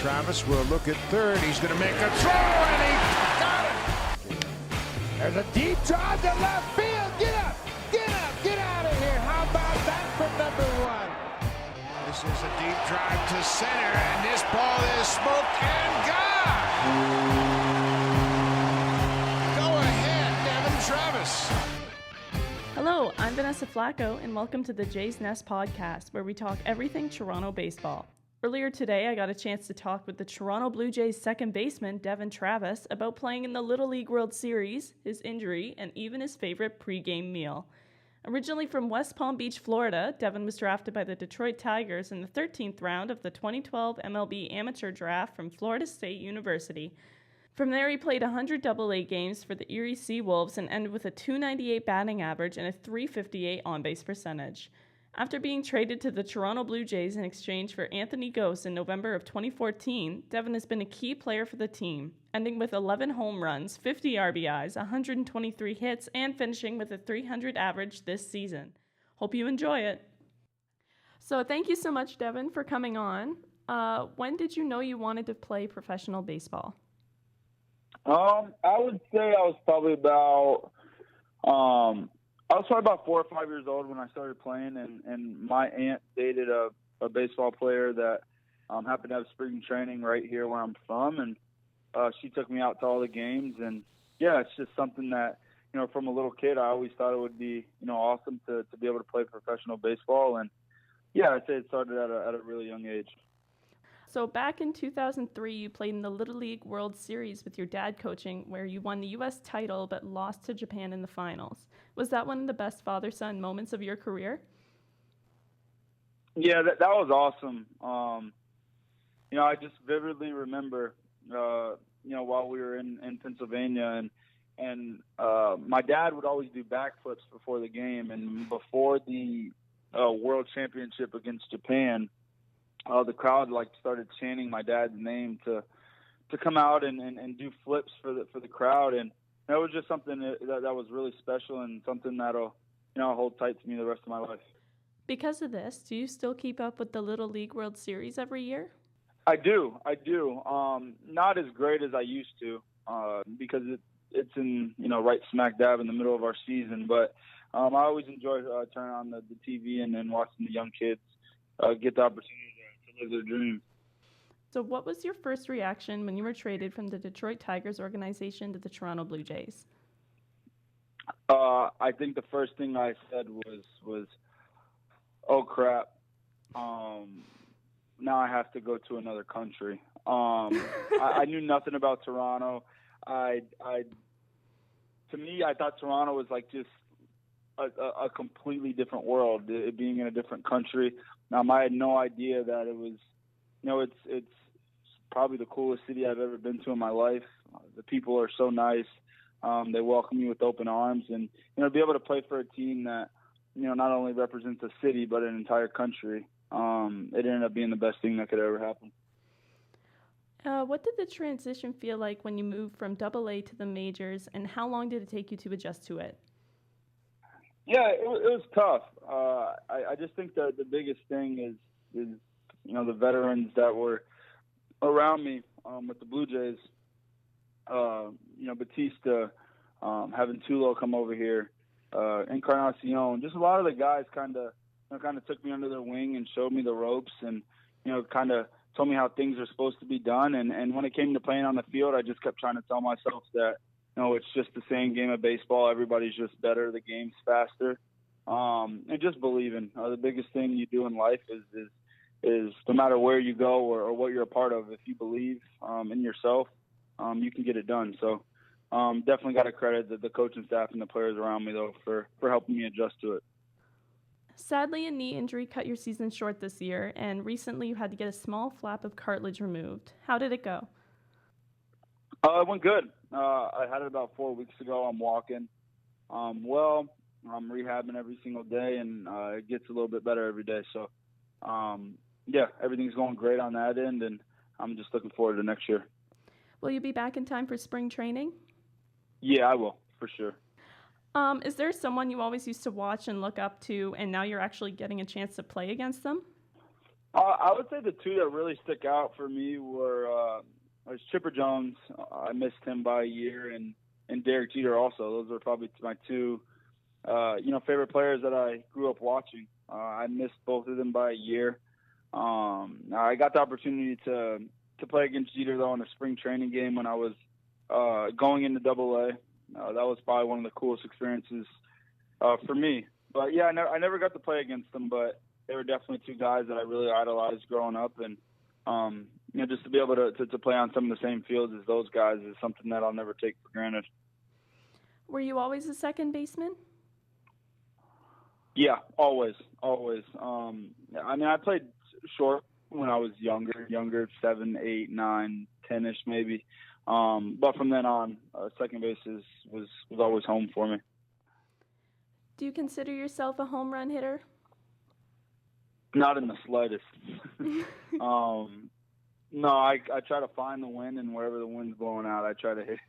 Travis will look at third. He's going to make a throw, and he got it. There's a deep drive to left field. Get up, get up, get out of here. How about that for number one? This is a deep drive to center, and this ball is smoked and gone. Go ahead, Devon Travis. Hello, I'm Vanessa Flacco, and welcome to the Jays Nest podcast, where we talk everything Toronto baseball. Earlier today, I got a chance to talk with the Toronto Blue Jays second baseman, Devon Travis, about playing in the Little League World Series, his injury, and even his favorite pregame meal. Originally from West Palm Beach, Florida, Devon was drafted by the Detroit Tigers in the 13th round of the 2012 MLB Amateur Draft from Florida State University. From there, he played 100 AA games for the Erie Seawolves and ended with a .298 batting average and a .358 on-base percentage. After being traded to the Toronto Blue Jays in exchange for Anthony Gose in November of 2014, Devon has been a key player for the team, ending with 11 home runs, 50 RBIs, 123 hits, and finishing with a .300 average this season. Hope you enjoy it. So thank you so much, Devon, for coming on. When did you know you wanted to play professional baseball? I would say I was probably about 4 or 5 years old when I started playing, and my aunt dated a baseball player that happened to have spring training right here where I'm from, and she took me out to all the games, and yeah, it's just something that, from a little kid, I always thought it would be, awesome to be able to play professional baseball, and yeah, I'd say it started at a really young age. So back in 2003, you played in the Little League World Series with your dad coaching, where you won the U.S. title but lost to Japan in the finals. Was that one of the best father-son moments of your career? Yeah, that was awesome. I just vividly remember, while we were in Pennsylvania, and my dad would always do backflips before the game, and before the World Championship against Japan, the crowd started chanting my dad's name to come out and do flips for the crowd, and that was just something that was really special and something that'll hold tight to me the rest of my life. Because of this, do you still keep up with the Little League World Series every year? I do. Not as great as I used to, because it's in right smack dab in the middle of our season, but I always enjoy turning on the TV and watching the young kids get the opportunity to live their dream. So what was your first reaction when you were traded from the Detroit Tigers organization to the Toronto Blue Jays? I think the first thing I said was oh crap, now I have to go to another country. I knew nothing about Toronto. To me, I thought Toronto was just a completely different world, it being in a different country. I had no idea that it was, it's probably the coolest city I've ever been to in my life. The people are so nice. They welcome you with open arms, and to be able to play for a team that not only represents a city but an entire country, it ended up being the best thing that could ever happen. What did the transition feel like when you moved from AA to the majors, and how long did it take you to adjust to it? Yeah, it was tough. I just think that the biggest thing is the veterans that were around me with the Blue Jays. Batista, having Tulo come over here, Encarnacion, just a lot of the guys kind of took me under their wing and showed me the ropes, and kind of told me how things are supposed to be done. And when it came to playing on the field, I just kept trying to tell myself that it's just the same game of baseball. Everybody's just better. The game's faster. And just believing. The biggest thing you do in life is no matter where you go or what you're a part of, if you believe in yourself, you can get it done. So definitely got to credit the coaching staff and the players around me, though, for helping me adjust to it. Sadly, a knee injury cut your season short this year, and recently you had to get a small flap of cartilage removed. How did it go? It went good. I had it about 4 weeks ago. I'm walking well. I'm rehabbing every single day, and it gets a little bit better every day. So, everything's going great on that end, and I'm just looking forward to next year. Will you be back in time for spring training? Yeah, I will, for sure. Is there someone you always used to watch and look up to, and now you're actually getting a chance to play against them? I would say the two that really stick out for me was Chipper Jones. I missed him by a year, and Derek Jeter also. Those are probably my two, favorite players that I grew up watching. I missed both of them by a year. I got the opportunity to play against Jeter though in a spring training game when I was going into AA. That was probably one of the coolest experiences for me. But yeah, I never got to play against them, but they were definitely two guys that I really idolized growing up, and just to be able to play on some of the same fields as those guys is something that I'll never take for granted. Were you always a second baseman? Yeah, always. I played short when I was younger, 7, 8, 9, 10-ish maybe. But from then on, second base was always home for me. Do you consider yourself a home run hitter? Not in the slightest. No, I try to find the wind, and wherever the wind's blowing out, I try to hit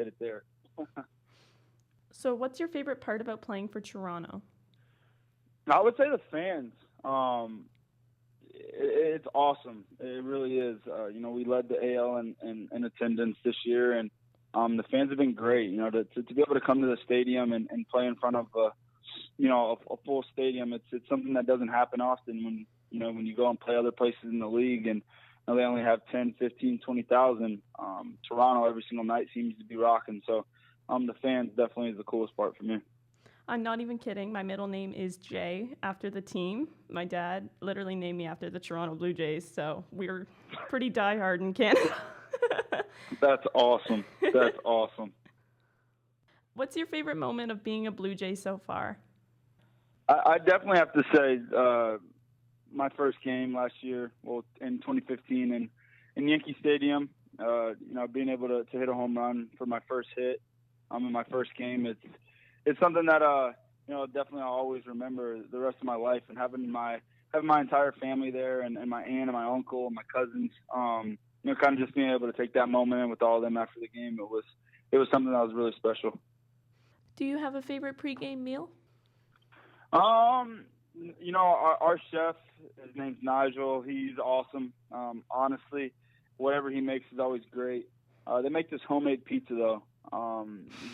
it there. So what's your favorite part about playing for Toronto? I would say the fans. It's awesome. It really is. We led the AL in attendance this year, and the fans have been great. To be able to come to the stadium and play in front of a full stadium, it's something that doesn't happen often when you go and play other places in the league and they only have 10, 15, 20,000. Toronto every single night seems to be rocking. So the fans definitely is the coolest part for me. I'm not even kidding. My middle name is Jay, after the team. My dad literally named me after the Toronto Blue Jays, so we're pretty diehard in Canada. That's awesome. That's awesome. What's your favorite moment of being a Blue Jay so far? I definitely have to say my first game last year, in 2015 in Yankee Stadium, being able to hit a home run for my first hit in my first game, it's something that definitely I'll always remember the rest of my life. And having my entire family there, and my aunt and my uncle and my cousins, kind of just being able to take that moment in with all of them after the game, it was something that was really special. Do you have a favorite pregame meal? Our chef, his name's Nigel. He's awesome. Honestly, whatever he makes is always great. They make this homemade pizza though.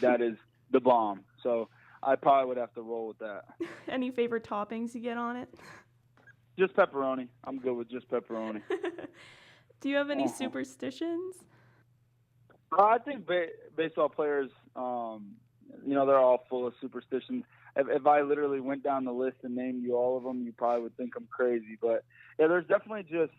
That is the bomb. So I probably would have to roll with that. Any favorite toppings you get on it? Just pepperoni. I'm good with just pepperoni. Do you have any superstitions? I think baseball players, they're all full of superstitions. If I literally went down the list and named you all of them, you probably would think I'm crazy. But yeah, there's definitely just,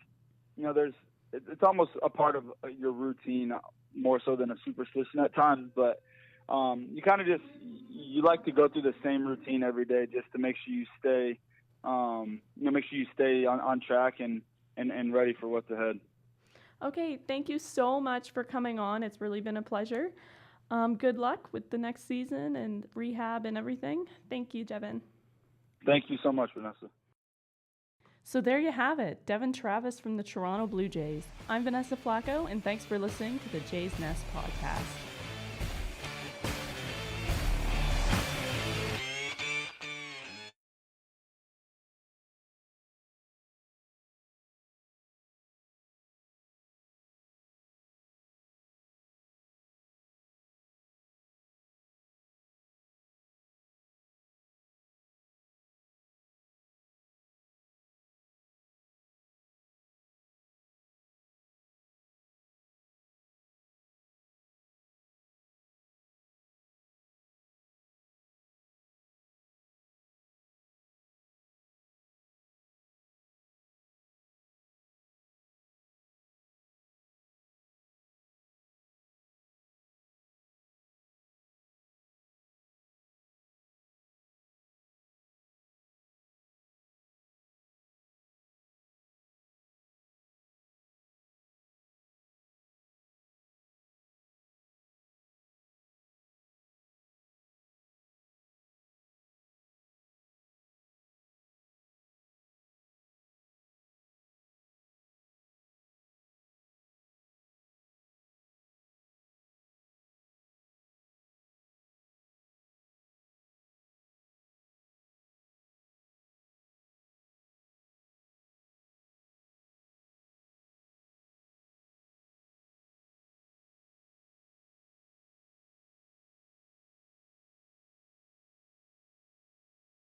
it's almost a part of your routine more so than a superstition at times. But you kind of you like to go through the same routine every day just to make sure you stay, on track and ready for what's ahead. Okay, thank you so much for coming on. It's really been a pleasure. Good luck with the next season and rehab and everything. Thank you, Devon. Thank you so much, Vanessa. So there you have it, Devon Travis from the Toronto Blue Jays. I'm Vanessa Flacco, and thanks for listening to the Jays Nest podcast.